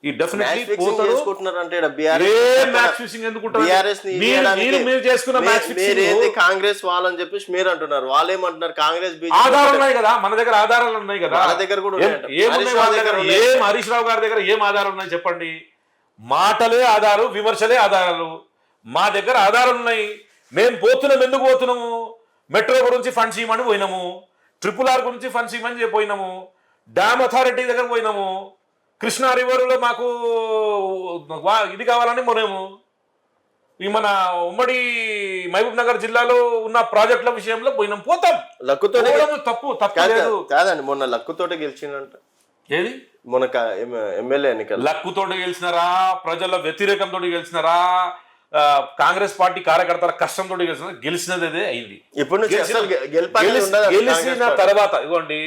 ఈ డెఫినెట్లీ కాంగ్రెస్ వాళ్ళని చెప్పేసి మీరు అంటున్నారు, వాళ్ళు ఏమంటున్నారు కాంగ్రెస్ ఆధారాలు ఉన్నాయి కదా, మన దగ్గర ఆధారాలు ఉన్నాయి కదా, వాళ్ళ దగ్గర కూడా ఏం హరీష్ రావు గారి దగ్గర ఏం ఆధారాలు ఉన్నాయి చెప్పండి. మాటలే ఆధారం, విమర్శలే ఆధారాలు. మా దగ్గర ఆధారాలు ఉన్నాయి. మేము పోతున్నాం, ఎందుకు పోతున్నాము? మెట్రో గురించి ఫండ్స్ ఇవ్వమని పోయినాము, RRR గురించి ఫండ్స్ ఇవ్వమని పోయినాము, డ్యామ్ అథారిటీ దగ్గర పోయినాము, కృష్ణా రివర్లో మాకు ఇది కావాలని మనము ఈ మన ఉమ్మడి మహబూబ్ నగర్ జిల్లాలో ఉన్న ప్రాజెక్టుల విషయంలో పోయినాం. పోతాం, లక్కుతోనే తప్పు లేదు కాదండి. మొన్న లక్కుతోటే గెలిచిందంట. ఏది మొన్న ఎమ్మెల్యే ఎన్నికలు లక్కుతోటి గెలిచినారా, ప్రజల వ్యతిరేకంతో గెలిచినారా, కాంగ్రెస్ పార్టీ కార్యకర్తల కష్టంతో గెలిచినది అదే అయింది. ఇప్పుడు గెలిచిన తర్వాత ఇవ్వండి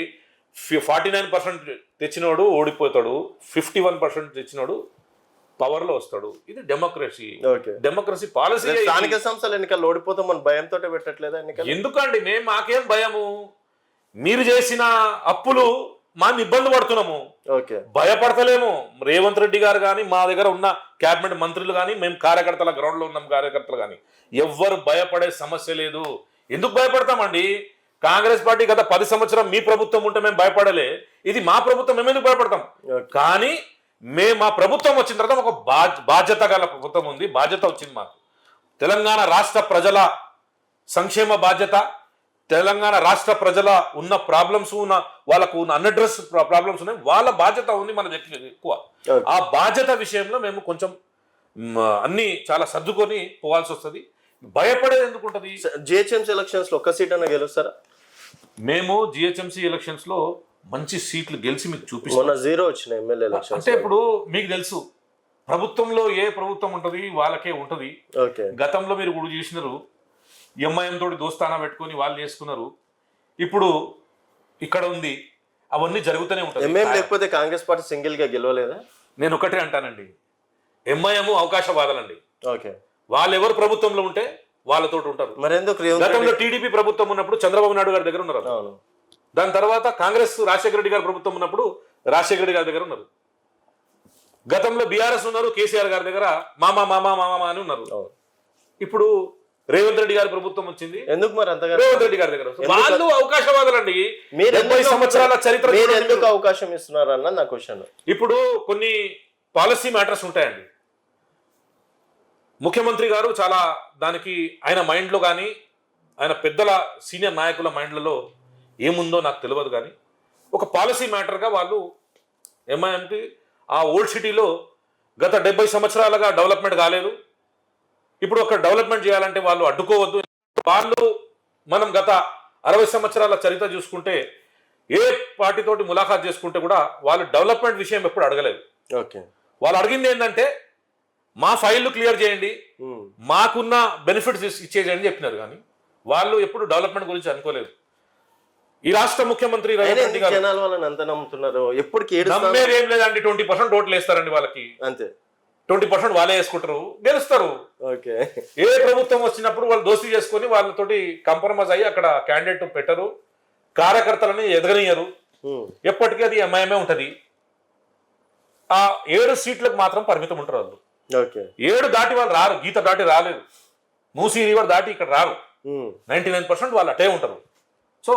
49% తెచ్చినోడు ఓడిపోతాడు, 51% తెచ్చినోడు పవర్ లో వస్తాడు. ఇది డెమోక్రసీ పాలసీ. స్థానిక సంస్థల ఎన్నికల్లో ఓడిపోతాం మన భయంతో పెట్టట్లేదా ఎన్నికలు? ఎందుకండి మాకేం భయము? మీరు చేసిన అప్పులు మనం ఇబ్బంది పడుతున్నాము, భయపడతలేము. రేవంత్ రెడ్డి గారు కానీ, మా దగ్గర ఉన్న క్యాబినెట్ మంత్రులు కానీ, మేము కార్యకర్తల గ్రౌండ్ లో ఉన్నాం కార్యకర్తలు కానీ, ఎవ్వరు భయపడే సమస్య లేదు. ఎందుకు భయపడతామండి? కాంగ్రెస్ పార్టీ గత 10 సంవత్సరం మీ ప్రభుత్వం ఉంటే మేము భయపడలే, ఇది మా ప్రభుత్వం, మేము ఎందుకు భయపడతాం? కానీ మా ప్రభుత్వం వచ్చిన తర్వాత ఒక బాధ్యత గల ప్రభుత్వం ఉంది, బాధ్యత వచ్చింది మాకు. తెలంగాణ రాష్ట్ర ప్రజల సంక్షేమ బాధ్యత, తెలంగాణ రాష్ట్ర ప్రజల ఉన్న ప్రాబ్లమ్స్, వాళ్ళకు ఉన్న అన్అడ్రస్ ప్రాబ్లమ్స్ ఉన్నాయి, వాళ్ళ బాధ్యత ఉంది మన ఎక్కువ. ఆ బాధ్యత విషయంలో మేము కొంచెం అన్ని చాలా సర్దుకొని పోవాల్సి వస్తుంది. భయపడేది ఎందుకు ఉంటుంది? జిహెచ్ఎంసీ ఎలక్షన్స్ లో ఒక్క సీట్ అన్న గెలుస్తారా? మేము జిహెచ్ఎంసీ ఎలక్షన్స్ లో మంచి సీట్లు గెలిచి మీకు చూపిస్తాం. 0 వచ్చినాయి ఎమ్మెల్యే ఎలక్షన్స్. అంటే ఇప్పుడు మీకు తెలుసు, ప్రభుత్వంలో ఏ ప్రభుత్వం ఉంటది వాళ్ళకే ఉంటది. గతంలో మీరు కూడా చూసినారు, ఎంఐఎం తోటి దోస్తానా పెట్టుకుని వాళ్ళు చేసుకున్నారు. ఇప్పుడు ఇక్కడ ఉంది, అవన్నీ జరుగుతూనే ఉంటాయి. ఎంఐఎం లేకపోతే కాంగ్రెస్ పార్టీ సింగిల్ గా గెలవలేదా? నేను ఒకటే అంటానండి, ఎంఐఎం అవకాశవాదాలండి. వాళ్ళు ఎవరు ప్రభుత్వంలో ఉంటే వాళ్ళతో ఉంటారు. గతంలో టీడీపీ ప్రభుత్వం ఉన్నప్పుడు చంద్రబాబు నాయుడు గారి దగ్గర ఉన్నారు. దాని తర్వాత కాంగ్రెస్ రాజశేఖర రెడ్డి గారి ప్రభుత్వం ఉన్నప్పుడు రాజశేఖర రెడ్డి గారి దగ్గర ఉన్నారు. గతంలో బీఆర్ఎస్ ఉన్నారు, కేసీఆర్ గారి దగ్గర మామా మామా మామా అని ఉన్నారు. ఇప్పుడు రేవంత్ రెడ్డి గారి ప్రభుత్వం వచ్చింది, ఎందుకు మరి అంతగా రేవంత్ రెడ్డి గారి దగ్గర వాళ్ళు అవకాశవాదులండి. 70 సంవత్సరాల చరిత్ర ఎందుకు అవకాశం ఇస్తున్నారు అన్న నా క్వశ్చన్. ఇప్పుడు కొన్ని పాలసీ మ్యాటర్స్ ఉంటాయండి. ముఖ్యమంత్రి గారు చాలా దానికి ఆయన మైండ్లో కానీ, ఆయన పెద్దల సీనియర్ నాయకుల మైండ్లలో ఏముందో నాకు తెలియదు, కానీ ఒక పాలసీ మ్యాటర్గా వాళ్ళు ఎంఐఎంకి ఆ ఓల్డ్ సిటీలో గత 70 సంవత్సరాలుగా డెవలప్మెంట్ కాలేదు, ఇప్పుడు ఒక డెవలప్మెంట్ చేయాలంటే వాళ్ళు అడ్డుకోవద్దు. వాళ్ళు మనం గత 60 సంవత్సరాల చరిత్ర చూసుకుంటే ఏ పార్టీతోటి ములాఖాత్ చేసుకుంటే కూడా వాళ్ళు డెవలప్మెంట్ విషయం ఎప్పుడు అడగలేదు. వాళ్ళు అడిగింది ఏంటంటే మా ఫైళ్లు క్లియర్ చేయండి, మాకున్న బెనిఫిట్స్ ఇచ్చేయండి చెప్పినారు, కానీ వాళ్ళు ఎప్పుడు డెవలప్మెంట్ గురించి అనుకోలేదు. ఈ రాష్ట్ర ముఖ్యమంత్రి రేవంత్ రెడ్డి గారు నమ్మేది ఏం లేదండి. 20% ఓట్లు వేస్తారండి వాళ్ళకి, అంతే. 20% వాళ్ళే వేసుకుంటారు, గెలుస్తారు. ఏ ప్రభుత్వం వచ్చినప్పుడు వాళ్ళు దోస్తీ చేసుకుని వాళ్ళతోటి కాంప్రమైజ్ అయ్యి అక్కడ క్యాండిడేట్ పెట్టరు, కార్యకర్తలని ఎదగనియరు. ఎప్పటికీ అది ఎంఐఎంఏ ఉంటది. ఆ 7 సీట్లకు మాత్రం పరిమితం ఉంటారు వాళ్ళు. 7 దాటి వాళ్ళు రారు, గీత దాటి రాలేదు, మూసీ రివర్ దాటి ఇక్కడ రారు. 99% వాళ్ళు అటే ఉంటారు. సో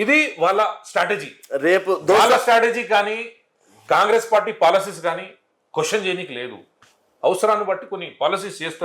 ఇది వాళ్ళ స్ట్రాటజీ. రేపు వాళ్ళ స్ట్రాటజీ కానీ కాంగ్రెస్ పార్టీ పాలసీస్ కానీ క్వశ్చన్ చేయడానికి లేదు. అవసరాన్ని బట్టి కొన్ని పాలసీస్ చేస్తారు.